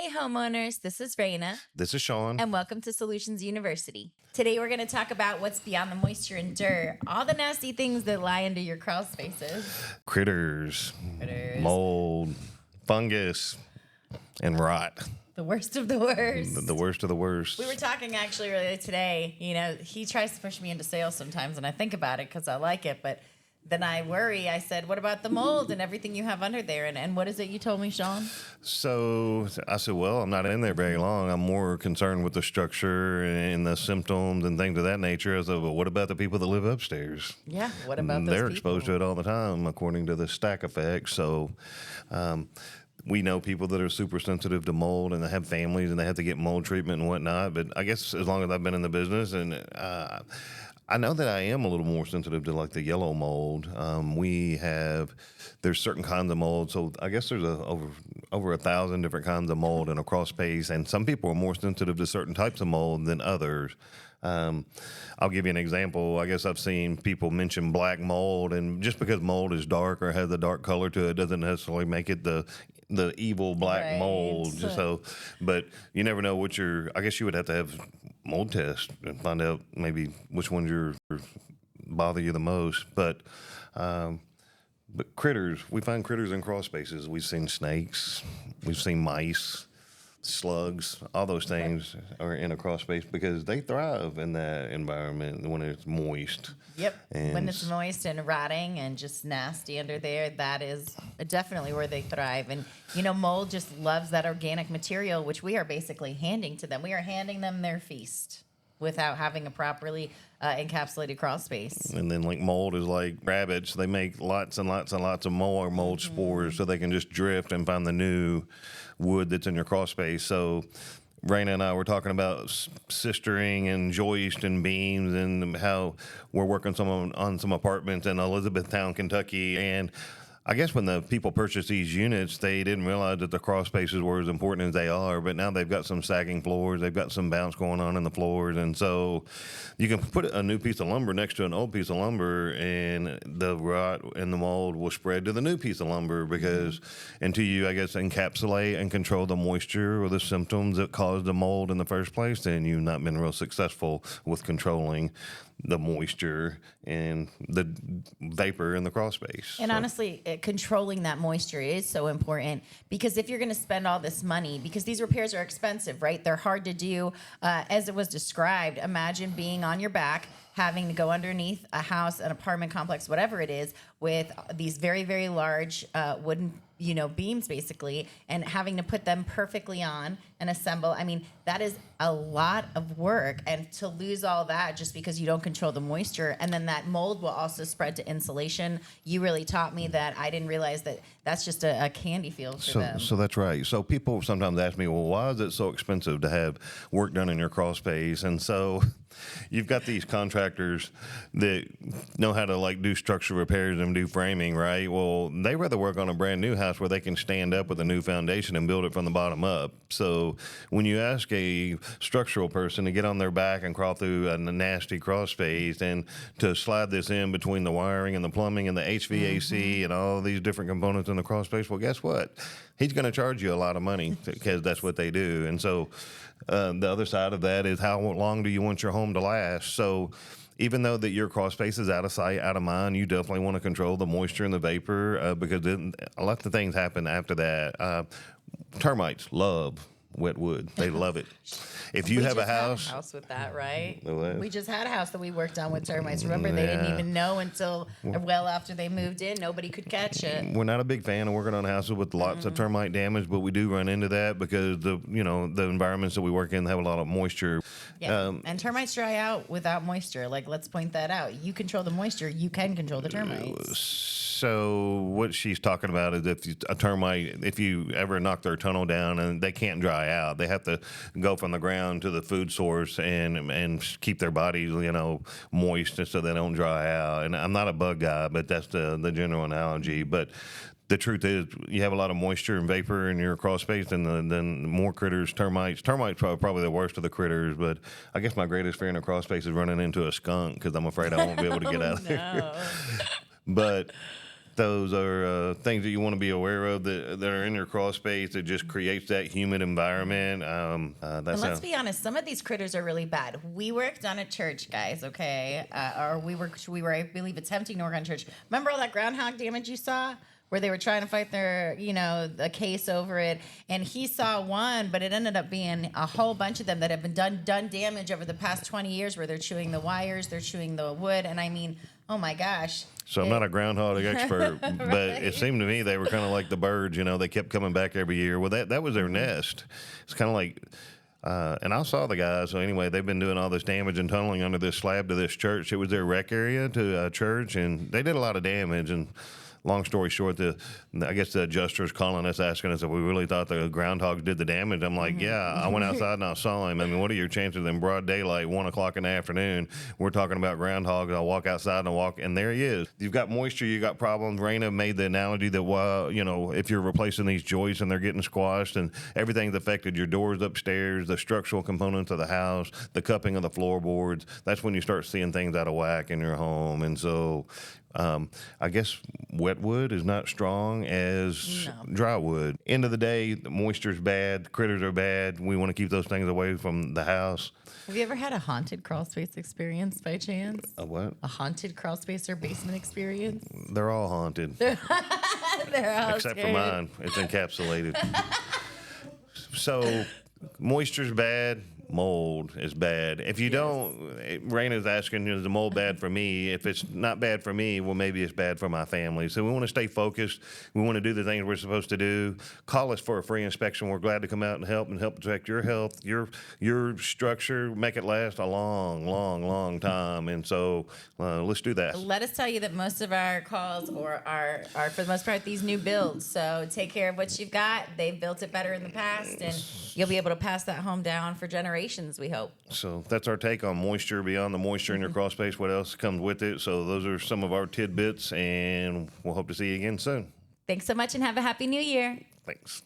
Hey homeowners, this is Raina, This is Sean. and welcome to Solutions University. Today we're going to talk about what's beyond the moisture and dirt, all the nasty things that lie under your crawl spaces. Critters, mold, fungus, and rot. The worst of the worst. The worst of the worst. We were talking actually earlier today. You know, he tries to push me into sales sometimes, and I think about it because I like it, but then I worry. I said, what about the mold and everything you have under there? And what is it you told me, Sean? So I said, well, I'm not in there very long. I'm more concerned with the structure and the symptoms and things of that nature. I said, well, what about the people that live upstairs? Yeah, what about those They're people? exposed to it all the time, according to the stack effect. So we know people that are super sensitive to mold and they have families and they have to get mold treatment and whatnot. But I guess as long as I've been in the business and I know that I am a little more sensitive to like the yellow mold. There's certain kinds of mold. So I guess there's over 1,000 different kinds of mold in a crawl space. And some people are more sensitive to certain types of mold than others. I'll give you an example. I guess I've seen people mention black mold, and just because mold is dark or has a dark color to it doesn't necessarily make it the evil black mold. So, but you never know what I guess you would have to have mold tests and find out maybe which ones bother you the most. But critters, we find critters in crawl spaces. We've seen snakes, we've seen mice, slugs, all those things are in a crawl space because they thrive in that environment when it's moist. Yep. When it's moist and rotting and just nasty under there, that is definitely where they thrive. And, you know, mold just loves that organic material, which we are basically handing to them. We are handing them their feast without having a properly encapsulated crawl space. And then like mold is like rabbits. They make lots and lots and lots of more mold spores so they can just drift and find the new wood that's in your crawl space. So Raina and I were talking about sistering and joist and beams and how we're working on some apartments in Elizabethtown, Kentucky. And I guess when the people purchased these units, they didn't realize that the crawl spaces were as important as they are. But now they've got some sagging floors. They've got some bounce going on in the floors. And so you can put a new piece of lumber next to an old piece of lumber, and the rot and the mold will spread to the new piece of lumber because until you, I guess, encapsulate and control the moisture or the symptoms that caused the mold in the first place, then you've not been real successful with controlling the moisture and the vapor in the crawl space. And honestly, controlling that moisture is so important because if you're going to spend all this money, because these repairs are expensive, right? They're hard to do. As it was described, imagine being on your back, having to go underneath a house, an apartment complex, whatever it is, with these very, very large wooden beams basically, and having to put them perfectly on and assemble. I mean, that is a lot of work, and to lose all that just because you don't control the moisture, and then that mold will also spread to insulation. You really taught me that. I didn't realize that that's just a candy field for them. So that's right. So people sometimes ask me, well, why is it so expensive to have work done in your crawl space? And so you've got these contractors that know how to like do structural repairs and do framing, right? Well, they rather work on a brand new house where they can stand up with a new foundation and build it from the bottom up. So when you ask a structural person to get on their back and crawl through a nasty crawl space and to slide this in between the wiring and the plumbing and the HVAC and all these different components in the crawl space, well, guess what? He's going to charge you a lot of money because that's what they do. And so the other side of that is how long do you want your home to last? So even though that your crawl space is out of sight, out of mind, you definitely want to control the moisture and the vapor because a lot of things happen after that. Termites love wet wood. They love it. If you have a house with that, right? What? We just had a house that we worked on with termites. Remember, they didn't even know until well after they moved in. Nobody could catch it. We're not a big fan of working on houses with lots of termite damage, but we do run into that because the environments that we work in have a lot of moisture. Yeah, and termites dry out without moisture. Like, let's point that out. You control the moisture, you can control the termites. So what she's talking about is if you ever knock their tunnel down and they can't dry out, they have to go from the ground to the food source and keep their bodies, moist so they don't dry out. And I'm not a bug guy, but that's the general analogy. But the truth is, you have a lot of moisture and vapor in your crawl space, and then more critters, termites. Termites are probably the worst of the critters, but I guess my greatest fear in a crawl space is running into a skunk because I'm afraid I won't be able to get out of there. But those are things that you want to be aware of that are in your crawl space that just creates that humid environment. And let's be honest, some of these critters are really bad. We worked on a church, guys, okay? Or we were, I believe, attempting to work on church. Remember all that groundhog damage you saw? Where they were trying to fight their, a case over it. And he saw one, but it ended up being a whole bunch of them that have been done damage over the past 20 years where they're chewing the wires, they're chewing the wood. And I mean, oh my gosh. So I'm not a groundhog expert, but Right. it seemed to me they were kind of like the birds, they kept coming back every year. Well, that was their nest. It's kind of like, and I saw the guys. So anyway, they've been doing all this damage and tunneling under this slab to this church. It was their rec area to a church, and they did a lot of damage. And long story short, I guess the adjuster's calling us, asking us if we really thought the groundhogs did the damage. I'm like, yeah, I went outside and I saw him. I mean, what are your chances in broad daylight, 1 o'clock in the afternoon? We're talking about groundhogs. I'll walk outside and there he is. You've got moisture, you got problems. Raina made the analogy that, well, if you're replacing these joists and they're getting squashed and everything's affected, your doors upstairs, the structural components of the house, the cupping of the floorboards, that's when you start seeing things out of whack in your home. And so I guess wet wood is not strong as dry wood. End of the day, the moisture's bad, critters are bad. We want to keep those things away from the house. Have you ever had a haunted crawl space experience by chance? A what? A haunted crawl space or basement experience? They're all haunted. They're all Except scary. for mine. It's encapsulated. So moisture's bad. Mold is bad. If you don't, Raina's asking, is the mold bad for me? If it's not bad for me, well, maybe it's bad for my family. So we want to stay focused. We want to do the things we're supposed to do. Call us for a free inspection. We're glad to come out and help protect your health, your structure, make it last a long, long, long time. And so let's do that. Let us tell you that most of our calls are for the most part these new builds. So take care of what you've got. They've built it better in the past, and you'll be able to pass that home down for generations, we hope. So that's our take on moisture, beyond the moisture in your crawl space, what else comes with it. So those are some of our tidbits, and we'll hope to see you again soon. Thanks so much and have a happy new year. Thanks.